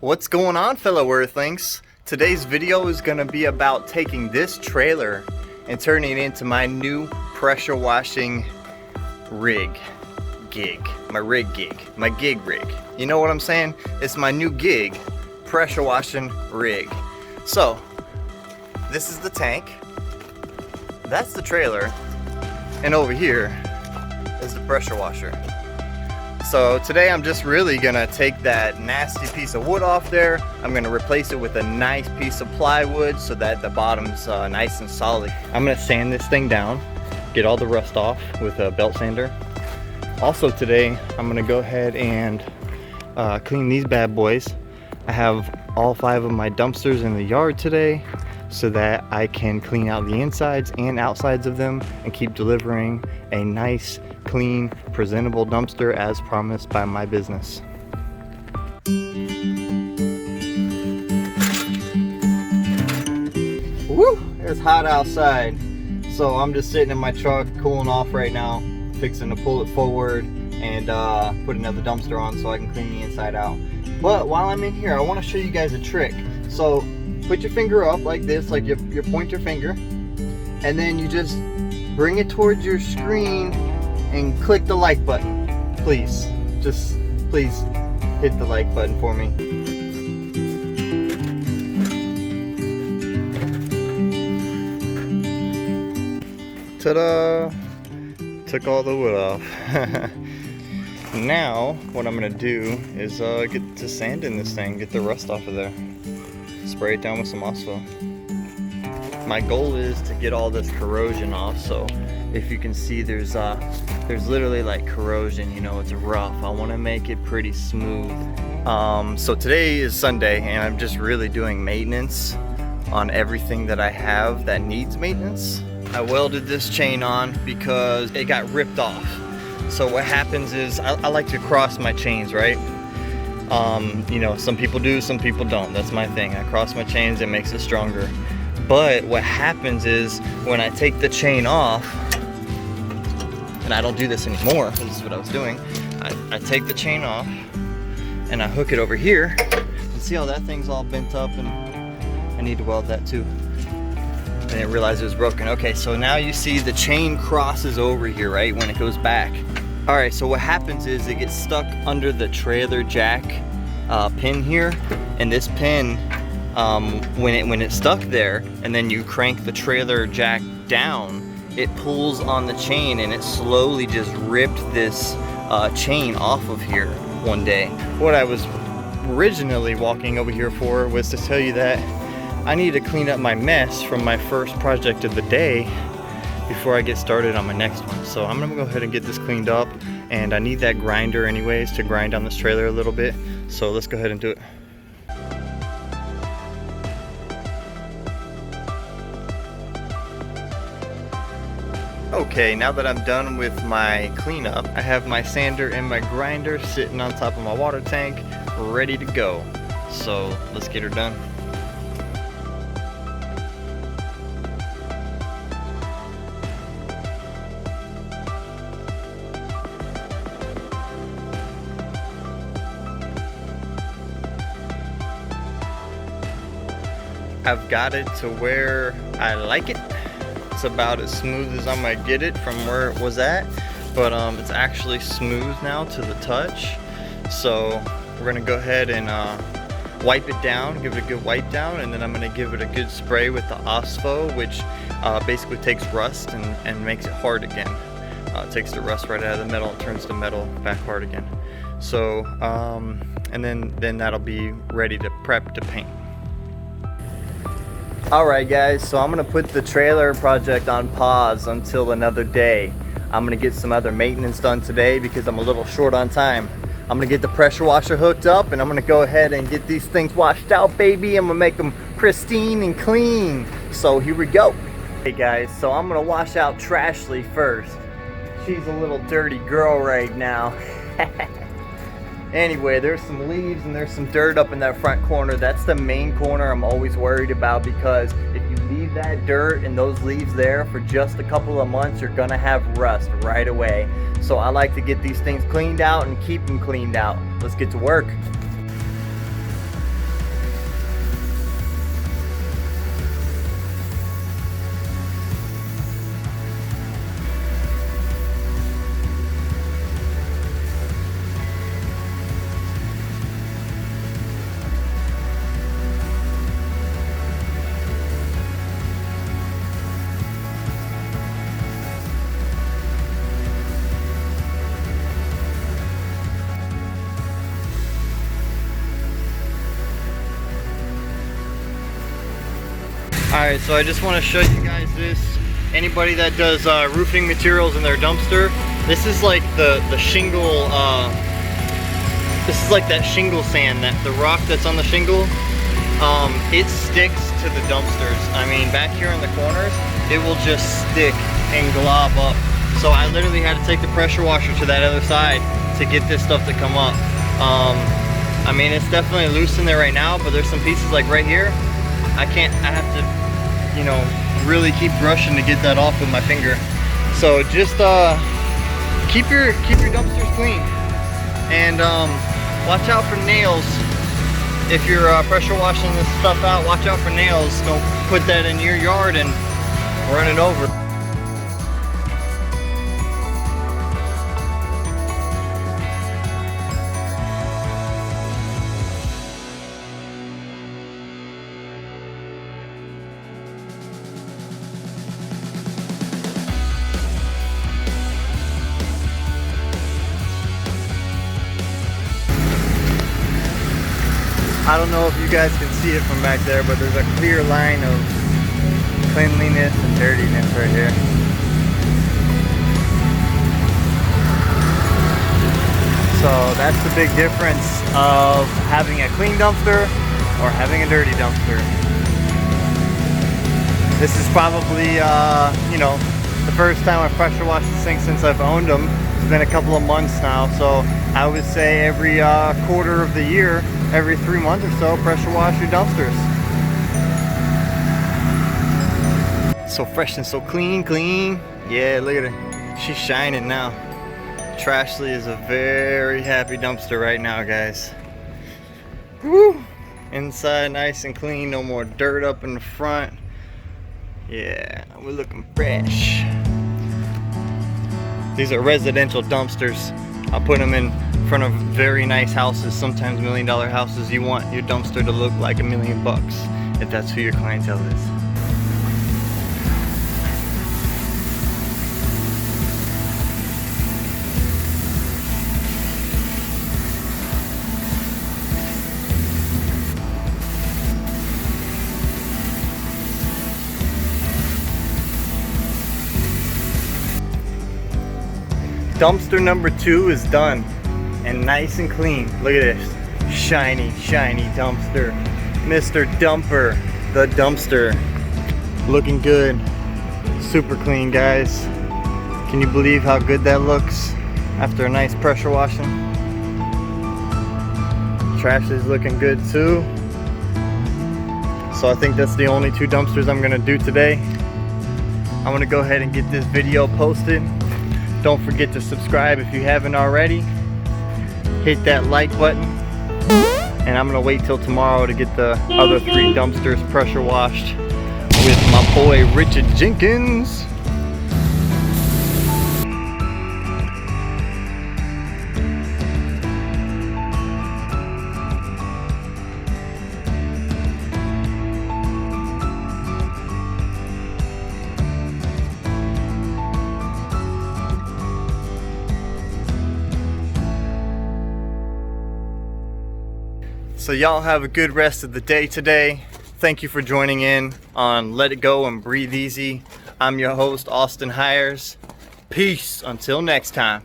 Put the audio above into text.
What's going on, fellow Earthlings? Today's video is going to be about taking this trailer and turning it into my new pressure washing gig. My gig rig. You know what I'm saying? It's my new gig, pressure washing rig. So, this is the tank. That's the trailer. And over here is the pressure washer. So today I'm just really gonna take that nasty piece of wood off there. I'm gonna replace it with a nice piece of plywood so that the bottom's nice and solid. I'm gonna sand this thing down, get all the rust off with a belt sander. Also today I'm gonna go ahead and clean these bad boys. I have all 5 of my dumpsters in the yard today so that I can clean out the insides and outsides of them and keep delivering a nice, clean, presentable dumpster as promised by my business. Woo! It's hot outside. So I'm just sitting in my truck cooling off right now, fixing to pull it forward and put another dumpster on so I can clean the inside out. But while I'm in here, I want to show you guys a trick. So put your finger up like this, like your pointer finger, and then you just bring it towards your screen and click the like button. Please, just please hit the like button for me. Ta-da! Took all the wood off. Now, what I'm gonna do is get to sanding this thing, get the rust off of there. Spray it down with some Ospo. My goal is to get all this corrosion off, so if you can see there's literally like corrosion, you know, it's rough. I want to make it pretty smooth. So today is Sunday and I'm just really doing maintenance on everything that I have that needs maintenance. I welded this chain on because it got ripped off. So what happens is I like to cross my chains, right? You know, some people do, some people don't. That's my thing. I cross my chains, it makes it stronger. But what happens is when I take the chain off, and I don't do this anymore, this is what I was doing. I take the chain off and I hook it over here. And see how that thing's all bent up, and I need to weld that too. I didn't realize it was broken. Okay, so now you see the chain crosses over here, right, when it goes back. All right, so what happens is it gets stuck under the trailer jack pin here, and this pin, when it's stuck there, and then you crank the trailer jack down, it pulls on the chain, and it slowly just ripped this chain off of here one day. What I was originally walking over here for was to tell you that I need to clean up my mess from my first project of the day before I get started on my next one. So I'm gonna go ahead and get this cleaned up, and I need that grinder anyways to grind on this trailer a little bit. So let's go ahead and do it. Okay, now that I'm done with my cleanup, I have my sander and my grinder sitting on top of my water tank, ready to go. So let's get her done. I've got it to where I like it. It's about as smooth as I'm gonna get it from where it was at, but it's actually smooth now to the touch. So we're gonna go ahead and wipe it down, give it a good wipe down, and then I'm gonna give it a good spray with the Ospo, which basically takes rust and makes it hard again. It takes the rust right out of the metal and turns the metal back hard again. So and then that'll be ready to prep to paint. Alright guys, so I'm going to put the trailer project on pause until another day. I'm going to get some other maintenance done today because I'm a little short on time. I'm going to get the pressure washer hooked up, and I'm going to go ahead and get these things washed out, baby. I'm going to make them pristine and clean. So here we go. Hey guys, so I'm going to wash out Trashly first. She's a little dirty girl right now. Anyway, there's some leaves and there's some dirt up in that front corner. That's the main corner I'm always worried about, because if you leave that dirt and those leaves there for just a couple of months, you're gonna have rust right away. So I like to get these things cleaned out and keep them cleaned out. Let's get to work. Alright, so I just want to show you guys this. Anybody that does roofing materials in their dumpster, this is like the shingle, this is like that shingle sand, that the rock that's on the shingle. It sticks to the dumpsters. I mean, back here in the corners, it will just stick and glob up. So I literally had to take the pressure washer to that other side to get this stuff to come up. I mean, it's definitely loose in there right now, but there's some pieces like right here. I have to, you know, really keep brushing to get that off with my finger. So just keep your dumpsters clean, and watch out for nails. If you're pressure washing this stuff out, watch out for nails. Don't put that in your yard and run it over. I don't know if you guys can see it from back there, but there's a clear line of cleanliness and dirtiness right here. So that's the big difference of having a clean dumpster or having a dirty dumpster. This is probably, you know, the first time I've pressure washed the sink since I've owned them. It's been a couple of months now, so I would say every quarter of the year, every 3 months or so, pressure wash your dumpsters. So fresh and so clean. Yeah, look at her. She's shining now. Trashly is a very happy dumpster right now, guys. Woo! Inside nice and clean, no more dirt up in the front. Yeah, we're looking fresh. These are residential dumpsters. I'll put them in front of very nice houses, sometimes $1 million houses. You want your dumpster to look like $1 million if that's who your clientele is. Dumpster number 2 is done and nice and clean. Look at this shiny dumpster. Mr. Dumper, the dumpster, looking good, super clean, guys. Can you believe how good that looks after a nice pressure washing? Trash is looking good too. So I think that's the only 2 dumpsters I'm gonna do today. I'm gonna go ahead and get this video posted. Don't forget to subscribe if you haven't already. Hit that like button. And I'm gonna wait till tomorrow to get the other 3 dumpsters pressure washed with my boy Richard Jenkins. So y'all have a good rest of the day today. Thank you for joining in on Let It Go and Breathe Easy. I'm your host, Austin Hiers. Peace until next time.